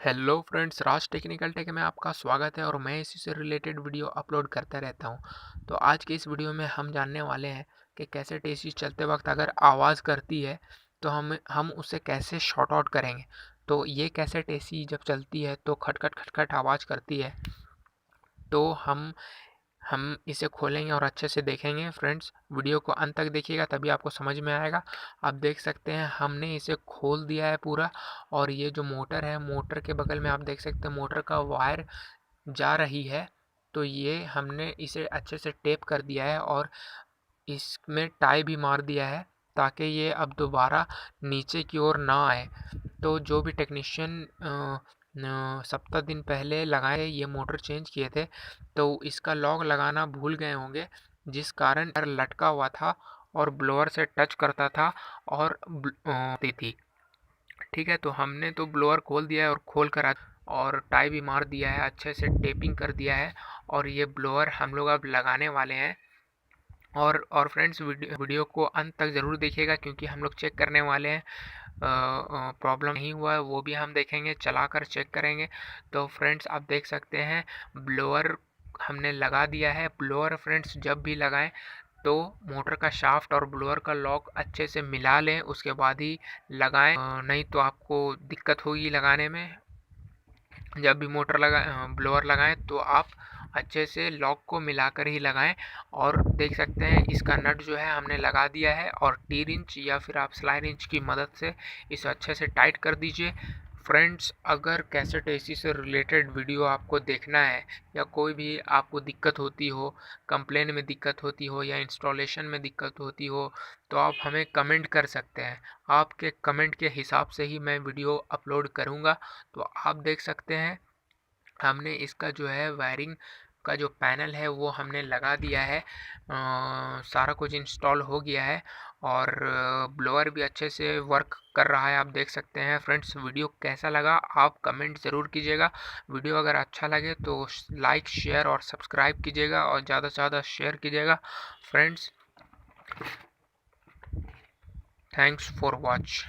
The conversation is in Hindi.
हेलो फ्रेंड्स, राज टेक्निकल टेक में आपका स्वागत है और मैं इसी से रिलेटेड वीडियो अपलोड करता रहता हूं। तो आज के इस वीडियो में हम जानने वाले हैं कि कैसे टेसी चलते वक्त अगर आवाज़ करती है तो हम उसे कैसे शॉर्ट आउट करेंगे। तो ये कैसे टेसी जब चलती है तो खटखट खटखट आवाज़ करती है, तो हम इसे खोलेंगे और अच्छे से देखेंगे। फ्रेंड्स, वीडियो को अंत तक देखिएगा तभी आपको समझ में आएगा। आप देख सकते हैं हमने इसे खोल दिया है पूरा, और ये जो मोटर है, मोटर के बगल में आप देख सकते हैं मोटर का वायर जा रही है। तो ये हमने इसे अच्छे से टेप कर दिया है और इसमें टाई भी मार दिया है ताकि ये अब दोबारा नीचे की ओर ना आए। तो जो भी टेक्नीशियन 7 दिन पहले लगाए ये मोटर चेंज किए थे, तो इसका लॉक लगाना भूल गए होंगे, जिस कारण लटका हुआ था और ब्लोअर से टच करता था और आती थी। ठीक है, तो हमने तो ब्लोअर खोल दिया है और खोल कर और टाई भी मार दिया है, अच्छे से टेपिंग कर दिया है और ये ब्लोअर हम लोग अब लगाने वाले हैं। और फ्रेंड्स, वीडियो को अंत तक ज़रूर देखिएगा क्योंकि हम लोग चेक करने वाले हैं। प्रॉब्लम नहीं हुआ है वो भी हम देखेंगे, चलाकर चेक करेंगे। तो फ्रेंड्स, आप देख सकते हैं ब्लोअर हमने लगा दिया है। ब्लोअर फ्रेंड्स जब भी लगाएं तो मोटर का शाफ्ट और ब्लोअर का लॉक अच्छे से मिला लें, उसके बाद ही लगाएं, नहीं तो आपको दिक्कत होगी लगाने में। जब भी ब्लोअर लगाएं तो आप अच्छे से लॉक को मिलाकर ही लगाएं। और देख सकते हैं इसका नट जो है हमने लगा दिया है और टी रिंच या फिर आप स्लाइड रिंच की मदद से इसे अच्छे से टाइट कर दीजिए। फ्रेंड्स, अगर कैसेट एसी से रिलेटेड वीडियो आपको देखना है या कोई भी आपको दिक्कत होती हो, कंप्लेन में दिक्कत होती हो या इंस्टॉलेशन में दिक्कत होती हो, तो आप हमें कमेंट कर सकते हैं। आपके कमेंट के हिसाब से ही मैं वीडियो अपलोड करूँगा। तो आप देख सकते हैं हमने इसका जो है वायरिंग का जो पैनल है वो हमने लगा दिया है। सारा कुछ इंस्टॉल हो गया है और ब्लोअर भी अच्छे से वर्क कर रहा है, आप देख सकते हैं। फ्रेंड्स, वीडियो कैसा लगा आप कमेंट ज़रूर कीजिएगा। वीडियो अगर अच्छा लगे तो लाइक, शेयर और सब्सक्राइब कीजिएगा और ज़्यादा से ज़्यादा शेयर कीजिएगा। Friends, thanks for watch.